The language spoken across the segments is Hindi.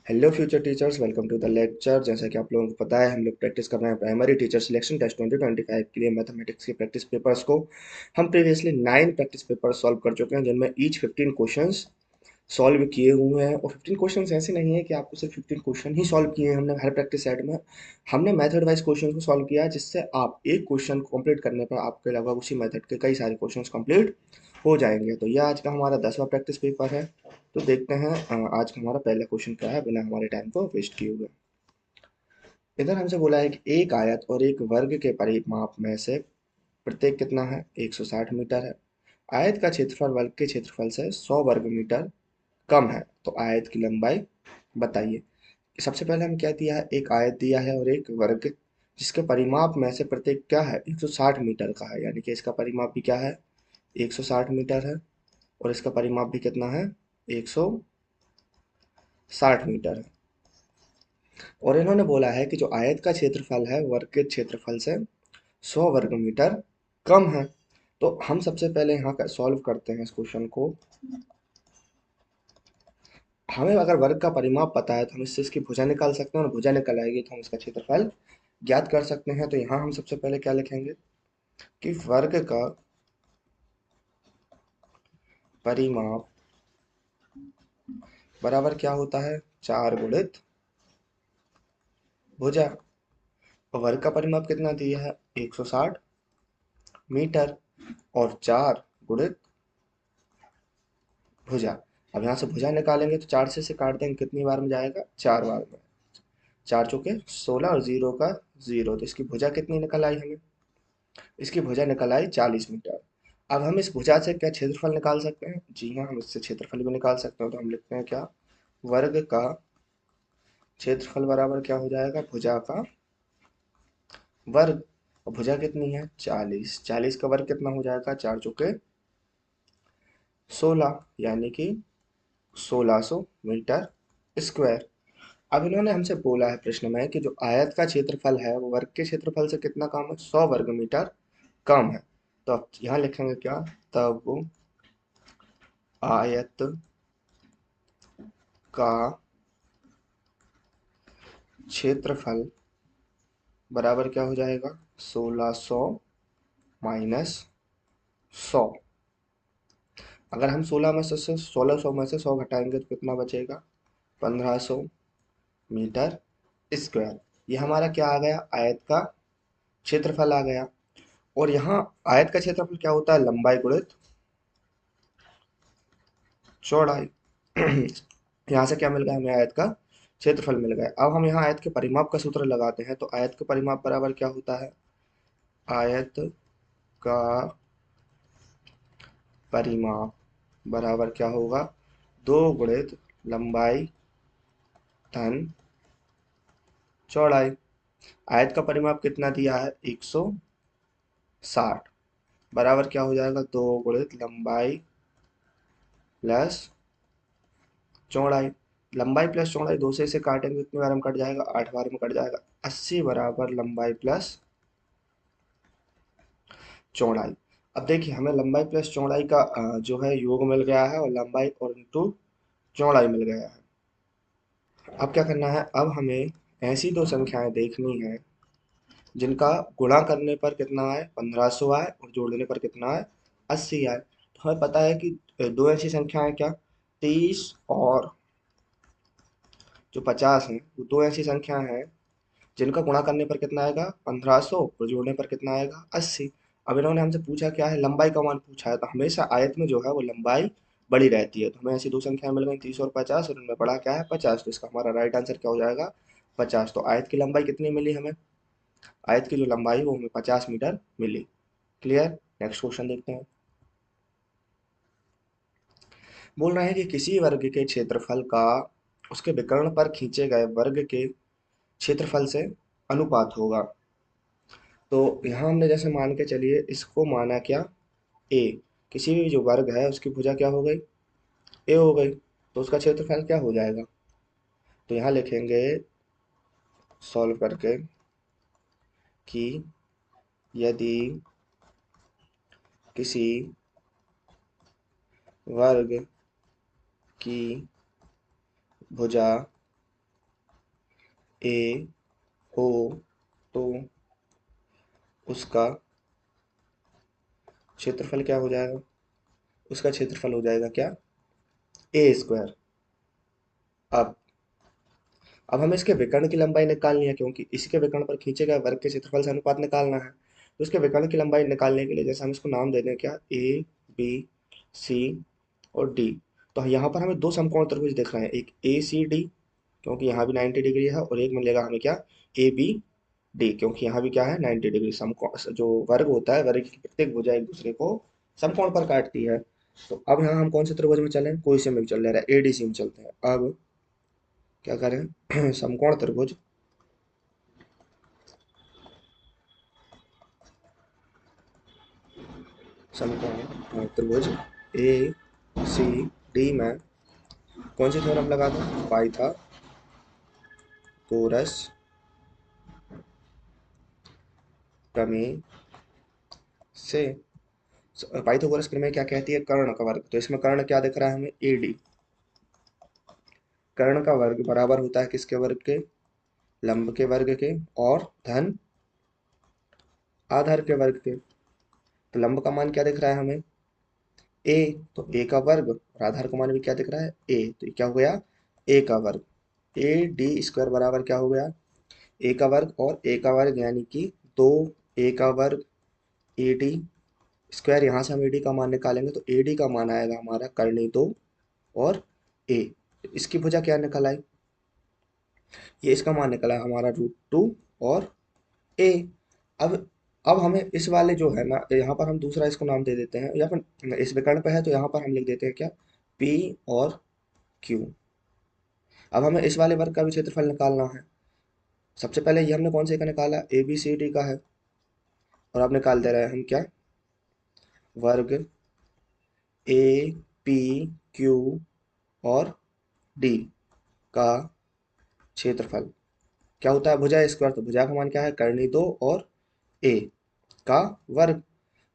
Hello future teachers, welcome to the lecture. जैसा कि आप लोगों को पता है, हम लोग प्रैक्टिस कर रहे हैं प्राइमरी टीचर सिलेक्शन टेस्ट 2025 के लिए मैथमेटिक्स के प्रैक्टिस पेपर्स को। हम प्रीवियसली 9 प्रैक्टिस पेपर सॉल्व कर चुके हैं, जिनमें ईच 15 क्वेश्चंस सॉल्व किए हुए हैं। और 15 क्वेश्चंस ऐसे नहीं है कि आपको सिर्फ 15 क्वेश्चन ही सॉल्व किए हैं हमने हर प्रैक्टिस सेट में। हमने मेथड वाइज क्वेश्चन को सॉल्व किया है, जिससे आप एक क्वेश्चन कंप्लीट करने पर आपके लगभग उसी मेथड के कई सारे क्वेश्चंस कंप्लीट हो जाएंगे। तो यह आज का हमारा 10वां प्रैक्टिस पेपर है। तो देखते हैं आज का हमारा पहला क्वेश्चन क्या है, बिना हमारे टाइम को वेस्ट किए हुए। इधर हमसे बोला है कि एक आयत और एक वर्ग के परिमाप में से प्रत्येक कितना है, 160 मीटर है। आयत का क्षेत्रफल वर्ग के क्षेत्रफल से 100 वर्ग मीटर कम है, तो आयत की लंबाई बताइए। सबसे पहले हम क्या दिया है, एक आयत दिया है और एक वर्ग, जिसके परिमाप में से प्रत्येक क्या है, 160 मीटर का है। यानी कि इसका परिमाप भी क्या है, 160 मीटर है। और इसका परिमाप भी कितना है, 160 मीटर है। और इन्होंने बोला है कि जो आयत का क्षेत्रफल है वर्ग के क्षेत्रफल से 100 वर्ग मीटर कम है। तो हम सबसे पहले यहाँ का सॉल्व करते हैं इस क्वेश्चन को। हमें अगर वर्ग का परिमाप पता है तो हम इससे इसकी भुजा निकाल सकते हैं, और भुजा निकल आएगी तो हम इसका क्षेत्रफल ज्ञात कर सकते हैं। तो यहाँ हम सबसे पहले क्या लिखेंगे कि वर्ग का परिमाप बराबर क्या होता है, 4 गुणित भुजा। और वर्ग का परिमाप कितना दिया है, 160 मीटर, और 4 गुणित भुजा। अब यहाँ से भुजा निकालेंगे तो 4 से काट देंगे, कितनी बार में जाएगा, 4 बार में। 4 चौके 16 और 0 का 0, तो इसकी भुजा कितनी निकल आई हमें, इसकी भुजा निकल आई 40 मीटर। अब हम इस भुजा से क्या क्षेत्रफल निकाल सकते हैं, जी हाँ, हम इससे क्षेत्रफल भी निकाल सकते हैं। तो हम लिखते हैं क्या, वर्ग का क्षेत्रफल बराबर क्या हो जाएगा, भुजा का वर्ग। और भुजा कितनी है, 40। 40 का वर्ग कितना हो जाएगा, 4 चौके 16, यानी कि 1600 मीटर स्क्वायर। अब इन्होंने हमसे बोला है प्रश्न में कि जो आयत का क्षेत्रफल है वो वर्ग के क्षेत्रफल से कितना कम है, 100 वर्ग मीटर कम है। तो अब यहाँ लिखेंगे क्या, तब आयत का क्षेत्रफल बराबर क्या हो जाएगा, 1600 माइनस 100। अगर हम 1600 में से 100 घटाएंगे तो कितना बचेगा, 1500 मीटर स्क्वायर। ये हमारा क्या आ गया, आयत का क्षेत्रफल आ गया। और यहाँ आयत का क्षेत्रफल क्या होता है, लंबाई गुणित चौड़ाई। यहाँ से क्या मिल गया हमें, आयत का क्षेत्रफल मिल गया। अब हम यहाँ आयत के परिमाप का सूत्र लगाते हैं। तो आयत के परिमाप बराबर क्या होता है, आयत का परिमाप बराबर क्या होगा, 2 गुणित लंबाई धन चौड़ाई। आयत का परिमाप कितना दिया है, 160, बराबर क्या हो जाएगा, 2 गुणित लंबाई प्लस चौड़ाई। लंबाई प्लस चौड़ाई 2 से इसे काटेंगे कितनी बार में कट जाएगा, 8 बार में कट जाएगा। 80 बराबर लंबाई प्लस चौड़ाई। अब देखिए हमें लंबाई प्लस चौड़ाई का जो है योग मिल गया है, और लंबाई और इंटू चौड़ाई मिल गया है। अब क्या करना है, अब हमें ऐसी दो संख्याएं देखनी है जिनका गुणा करने पर कितना आए, 1500 आए, और जोड़ने पर कितना आए, 80 आए। तो हमें पता है कि दो ऐसी संख्याएं क्या, 30 और जो 50 है, वो दो ऐसी संख्याएं हैं जिनका गुणा करने पर कितना आएगा, 1500, और जोड़ने पर कितना आएगा, 80। अब इन्होंने हमसे पूछा क्या है, लंबाई का मान पूछा है। तो हमेशा आयत में जो है वो लंबाई बड़ी रहती है। तो हमें ऐसी दो संख्याएं मिल गई, 30 और 50, और इनमें बड़ा क्या है, 50। तो इसका हमारा राइट आंसर क्या हो जाएगा, 50। तो आयत की लंबाई कितनी मिली हमें, आयत की जो लंबाई है वो हमें 50 मीटर मिली। क्लियर। नेक्स्ट क्वेश्चन देखते हैं। बोल रहे हैं कि किसी वर्ग के क्षेत्रफल का उसके विकर्ण पर खींचे गए वर्ग के क्षेत्रफल से अनुपात होगा। तो यहाँ हमने जैसे मान के चलिए, इसको माना क्या, ए। किसी भी जो वर्ग है उसकी भुजा क्या हो गई, ए हो गई। तो उसका क्षेत्रफल क्या हो जाएगा, तो यहाँ लिखेंगे सॉल्व करके कि यदि किसी वर्ग की भुजा ए हो तो उसका क्षेत्रफल क्या हो जाएगा? उसका क्षेत्रफल हो जाएगा क्या? ए स्क्वायर। अब अब हमें इसके विकर्ण की लंबाई निकालनी है, क्योंकि इसके विकर्ण पर खींचे गए वर्ग के क्षेत्रफल से अनुपात निकालना है। तो इसके विकर्ण की लंबाई निकालने के लिए जैसे हम इसको नाम दे दें क्या, ए बी सी और डी। तो यहाँ पर हमें दो समकोण त्रिभुज दिख रहे हैं, एक ए सी डी क्योंकि यहाँ भी 90 डिग्री है, और एक मिलेगा हमें क्या, ए बी डी क्योंकि यहाँ भी क्या है 90 डिग्री। समकोण जो वर्ग होता है, वर्ग की प्रत्येक भुजा एक दूसरे को समकोण पर काटती है। तो अब यहाँ हम कौन से त्रिभुज में चलें, कोई से में भी चल रहा है, एडीसी में चलते हैं। अब क्या करें समकोण त्रिभुज, समकोण त्रिभुज ए सी डी में कौन सी थ्योरम लगा दें, पाइथागोरस प्रमेय से। पाइथागोरस प्रमेय क्या कहती है, कर्ण का वर्ग। तो इसमें कर्ण क्या दिख रहा है हमें, ए डी। कर्ण का वर्ग बराबर होता है किसके वर्ग के, लंब के वर्ग के, और धन आधार के वर्ग के। तो लंब का मान क्या दिख रहा है हमें, ए, तो ए का वर्ग, और आधार का मान भी क्या दिख रहा है, ए, तो ये क्या हो गया, ए का वर्ग। ए डी स्क्वायर बराबर क्या हो गया, ए का वर्ग और ए का वर्ग यानी कि दो, ए का वर्ग ए डी स्क्वायर। यहाँ से हम ए डी का मान निकालेंगे तो ए डी का मान आएगा हमारा करनी दो और ए। इसकी भुजा क्या निकल आई, ये इसका मान निकला हमारा √2 और ए। अब अब हमें इस वाले जो है ना, यहाँ पर हम दूसरा इसको नाम दे देते हैं, या फिर इस विकर्ण पे है तो यहाँ पर हम लिख देते हैं क्या, पी और क्यू। अब हमें इस वाले वर्ग का भी क्षेत्रफल निकालना है। सबसे पहले ये हमने कौन से का निकाला, ए बी सी डी का है, और अब निकाल दे रहे हैं हम क्या, वर्ग ए पी क्यू और डी का क्षेत्रफल क्या होता है, भुजा स्क्वायर। तो भुजा का मान क्या है, करनी दो और ए का वर्ग।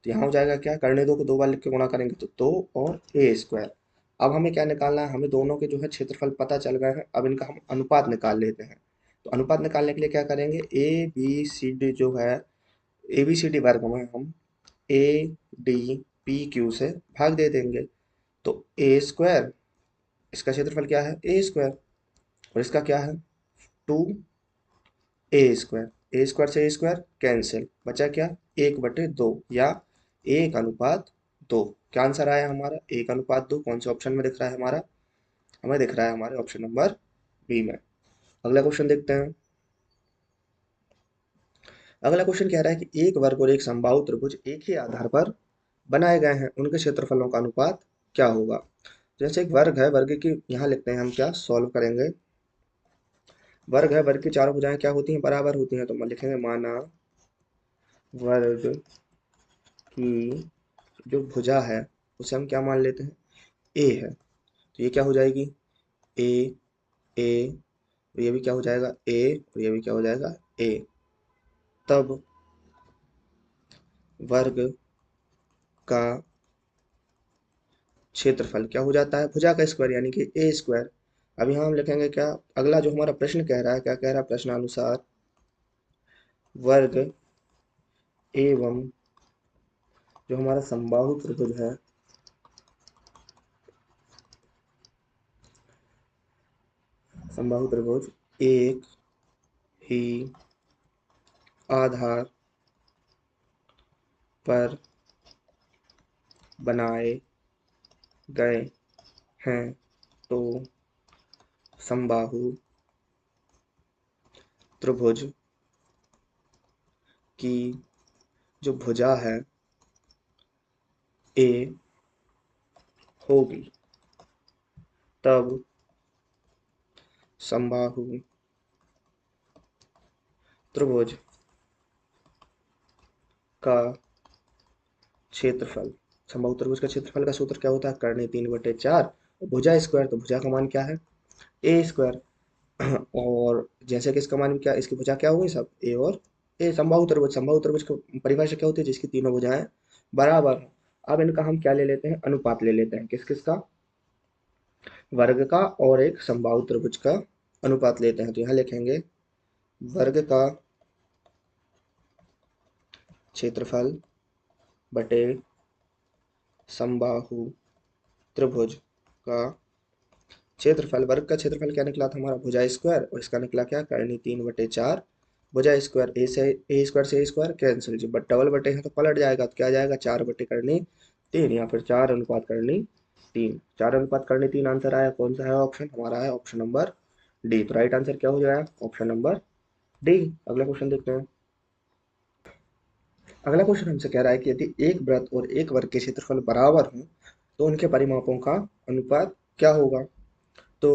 तो यहाँ हो जाएगा क्या, करने दो को दो बार लिख के गुणा करेंगे तो दो और ए स्क्वायर। अब हमें क्या निकालना है, हमें दोनों के जो है क्षेत्रफल पता चल गए हैं, अब इनका हम अनुपात निकाल लेते हैं। तो अनुपात निकालने के लिए क्या करेंगे, ए बी सी डी जो है, ए बी सी डी वर्ग में हम ए डी पी क्यू से भाग दे देंगे। तो ए स्क्वायर, इसका क्षेत्रफल क्या है, ए स्क्वायर, और इसका क्या है 2 ए स्क्वायर से ए स्क्वायर कैंसिल, बचा क्या, 1/2 या 1:2। क्या आंसर आया हमारा, 1:2। कौन से ऑप्शन में दिख रहा है हमारा, हमें दिख रहा है हमारे ऑप्शन नंबर बी में। अगला क्वेश्चन देखते हैं। अगला क्वेश्चन कह रहा है कि एक वर्ग और एक समबाहु त्रिभुज एक ही आधार पर बनाए गए हैं, उनके क्षेत्रफलों का अनुपात क्या होगा। जैसे एक वर्ग है, वर्ग की यहाँ लिखते हैं हम, क्या सॉल्व करेंगे। वर्ग है, वर्ग की चारों भुजाएं क्या होती हैं, बराबर होती हैं। तो हम लिखेंगे माना वर्ग की जो भुजा है उसे हम क्या मान लेते हैं, ए है। तो ये क्या हो जाएगी, ए ए, और ये भी क्या हो जाएगा ए, और ये भी क्या हो जाएगा ए। तब वर्ग का क्षेत्रफल क्या हो जाता है, भुजा का स्क्वायर यानी कि ए स्क्वायर। अब यहाँ हम लिखेंगे क्या, अगला जो हमारा प्रश्न कह रहा है, क्या कह रहा है प्रश्नानुसार, वर्ग एवं जो हमारा समबाहु त्रिभुज है, समबाहु त्रिभुज एक ही आधार पर बनाए गए हैं, तो समबाहु त्रिभुज की जो भुजा है ए होगी। तब समबाहु त्रिभुज का क्षेत्रफल, समबाहु त्रिभुज का क्षेत्रफल का सूत्र क्या होता है, करनी 3/4, भुजा स्क्वायर, तो भुजा का मान क्या है, ए स्क्वायर। और जैसे कि इसका मान क्या, इसकी भुजा क्या होगी सब, ए और ए। समबाहु त्रिभुज, समबाहु त्रिभुज की परिभाषा क्या होती है, जिसकी तीनों भुजाएं बराबर हो। अब इनका हम क्या ले लेते हैं, अनुपात ले लेते हैं, किस किस का, वर्ग का और एक समबाहु त्रिभुज का अनुपात लेते हैं। तो यहाँ लिखेंगे वर्ग का क्षेत्रफल बटे समबाहु त्रिभुज का क्षेत्रफल। वर्ग का क्षेत्रफल क्या निकला था हमारा, भुजा स्क्वायर, और इसका निकला क्या, करनी 3/4। भुजा स्क्वायर ए से ए स्क्वायर से ए स्क्वायर कैंसिल जी, बट डबल बटे हैं तो पलट जाएगा, तो क्या आ जाएगा 4/3 या फिर 4:3। 4:3 आंसर आया, कौन सा है ऑप्शन हमारा, है ऑप्शन नंबर डी। तो राइट आंसर क्या हो जाएगा, ऑप्शन नंबर डी। अगला क्वेश्चन देखते हैं। अगला क्वेश्चन हमसे कह रहा है कि यदि एक वृत्त और एक वर्ग के क्षेत्रफल बराबर हों तो उनके परिमापों का अनुपात क्या होगा। तो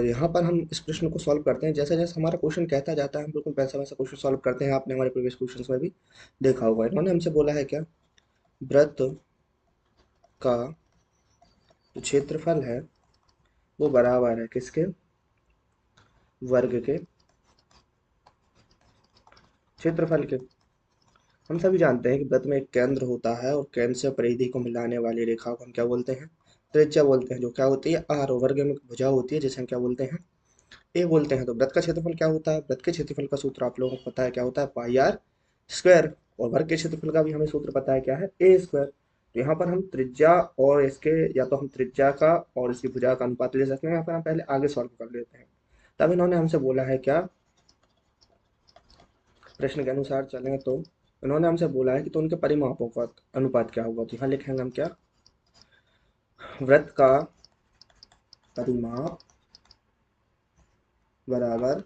यहाँ पर हम इस प्रश्न को सॉल्व करते हैं, जैसा जैसा हमारा क्वेश्चन कहता जाता है हम बिल्कुल वैसा वैसा क्वेश्चन सॉल्व करते हैं। आपने हमारे प्रीवियस क्वेश्चन में भी देखा होगा। इन्होंने हमसे बोला है क्या, वृत्त का जो क्षेत्रफल है वो बराबर है किसके, वर्ग के क्षेत्रफल के। हम सभी जानते हैं कि वृत्त में एक केंद्र होता है और केंद्र से परिधि को मिलाने वाली रेखा को हम क्या बोलते हैं, त्रिज्या बोलते हैं, जो क्या होती है आर। वर्ग में भुजा होती है जिसे हम क्या बोलते हैं, ए बोलते हैं। तो वृत्त का क्षेत्रफल क्या होता है, वृत्त के क्षेत्रफल का सूत्र आप लोगों को पता है क्या होता है, पाई आर स्क्वायर। और वर्ग के क्षेत्रफल का भी हमें सूत्र पता है क्या है, ए स्क्वायर। तो यहाँ पर हम त्रिज्या और इसके, या तो हम त्रिज्या का और इसकी भुजा का अनुपात ले सकते हैं, यहाँ पर हम पहले आगे सॉल्व कर लेते हैं। तब इन्होंने हमसे बोला है क्या, प्रश्न के अनुसार चलें तो इन्होंने हमसे बोला है कि तो उनके परिमापों का अनुपात क्या होगा। तो यहाँ लिखेंगे हम क्या, वृत्त का परिमाप बराबर,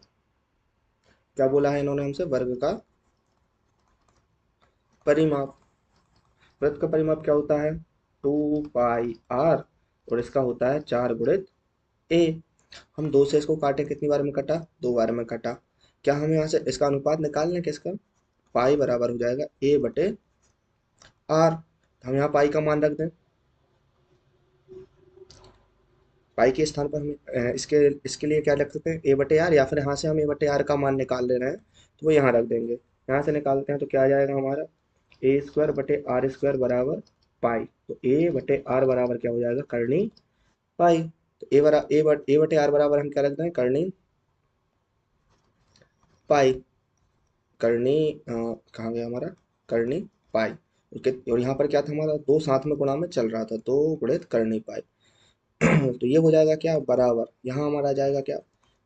क्या बोला है इन्होंने हमसे, वर्ग का परिमाप। वृत्त का परिमाप क्या होता है, 2 पाई आर, और इसका होता है 4 गुणित ए। हम 2 से इसको काटें, कितनी बार में कटा, 2 बार में कटा। क्या हमें यहाँ से इसका अनुपात निकालना है किसका, पाई बराबर हो जाएगा A/आर। हम यहाँ पाई का मान रख दें, पाई के स्थान पर हम इसके इसके लिए क्या रख सकते हैं, A/आर, या फिर यहाँ से हम A/आर का मान निकाल ले रहे हैं तो वो यहाँ रख देंगे। यहाँ से निकालते हैं तो क्या आ जाएगा हमारा, A² बटे R² बराबर पाई। तो A/आर बराबर क्या हो जाएगा, करनी पाई। तो A/आर बराबर हम क्या रख दें, करनी पाई। करनी कहाँ गया हमारा, करनी पाई। और यहाँ पर क्या था हमारा, दो साथ में गुणा में चल रहा था, 2 गुणित करनी पाई। तो ये हो जाएगा क्या, बराबर, यहाँ हमारा आ जाएगा क्या,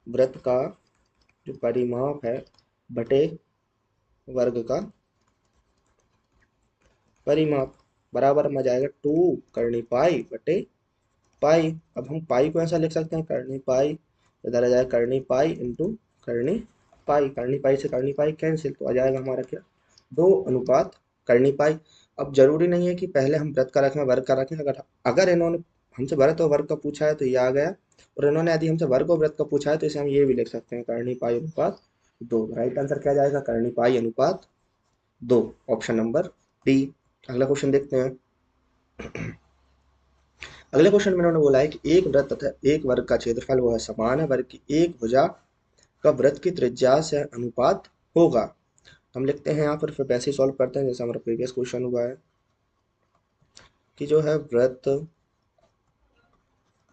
वृत्त का जो परिमाप है बटे वर्ग का परिमाप बराबर में आ जाएगा 2 करनी पाई बटे पाई। अब हम पाई को ऐसा लिख सकते हैं, करनी पाई इधर आ जाएगा, करनी पाई इंटू करनी पाई। करनी पाई से करनी पाई कैंसिल, तो आ जाएगा हमारा क्या, 2 अनुपात करनी पाई। अब जरूरी नहीं है कि पहले हम वृत्त का रखें वर्ग का रखें। अगर अगर इन्होंने हमसे वृत्त और वर्ग का पूछा है तो ये आ गया, और इन्होंने यदि हमसे वर्ग और वृत्त का पूछा है तो इसे हम ये भी लिख सकते हैं, करनी पाई अनुपात 2। राइट आंसर क्या जाएगा, करनी पाई अनुपात 2, ऑप्शन नंबर डी। अगला क्वेश्चन देखते हैं। अगले क्वेश्चन में उन्होंने बोला है कि एक वृत्त तथा एक वर्ग का क्षेत्रफल वह समान है, वर्ग की एक भुजा का वृत्त की त्रिज्या से अनुपात होगा। हम लिखते हैं यहाँ पर, फिर वैसे ही सॉल्व करते हैं जैसे हमारा प्रीवियस क्वेश्चन हुआ है, कि जो है वृत्त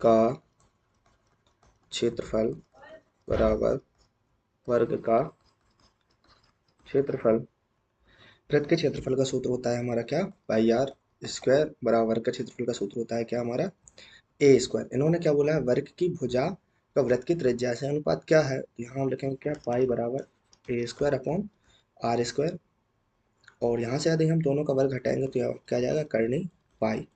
का क्षेत्रफल बराबर वर्ग का क्षेत्रफल। वृत्त के क्षेत्रफल का सूत्र होता है हमारा क्या, पाई आर स्क्वायर, बराबर वर्ग का क्षेत्रफल का सूत्र होता है क्या हमारा, ए स्क्वायर। इन्होंने क्या बोला है, वर्ग की भुजा का वृत्त की त्रिज्या से अनुपात क्या है, तो यहाँ हम लिखेंगे क्या, पाई बराबर A² अपॉन R²। और यहाँ से यदि हम दोनों का वर्ग घटाएंगे तो क्या आ जाएगा, करनी पाई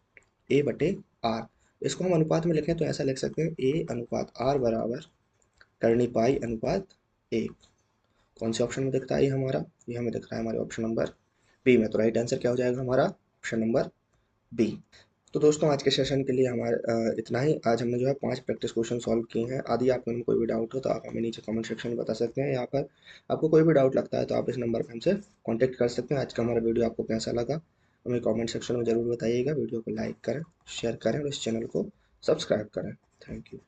A/R। इसको हम अनुपात में लिखें तो ऐसा लिख सकते हैं, A/R बराबर करनी पाई अनुपात 1। कौन से ऑप्शन में दिखता है ये हमारा, ये हमें दिख रहा है हमारे ऑप्शन नंबर बी में। तो राइट आंसर क्या हो जाएगा हमारा, ऑप्शन नंबर बी। तो दोस्तों आज के सेशन के लिए हमारे इतना ही। आज हमने जो है 5 प्रैक्टिस क्वेश्चन सॉल्व किए हैं। यदि आप में कोई भी डाउट हो तो आप हमें नीचे कमेंट सेक्शन में बता सकते हैं। यहाँ पर आपको कोई भी डाउट लगता है तो आप इस नंबर पर हमसे कांटेक्ट कर सकते हैं। आज का हमारा वीडियो आपको कैसा लगा हमें कमेंट सेक्शन में ज़रूर बताइएगा। वीडियो को लाइक करें, शेयर करें और इस चैनल को सब्सक्राइब करें। Thank you.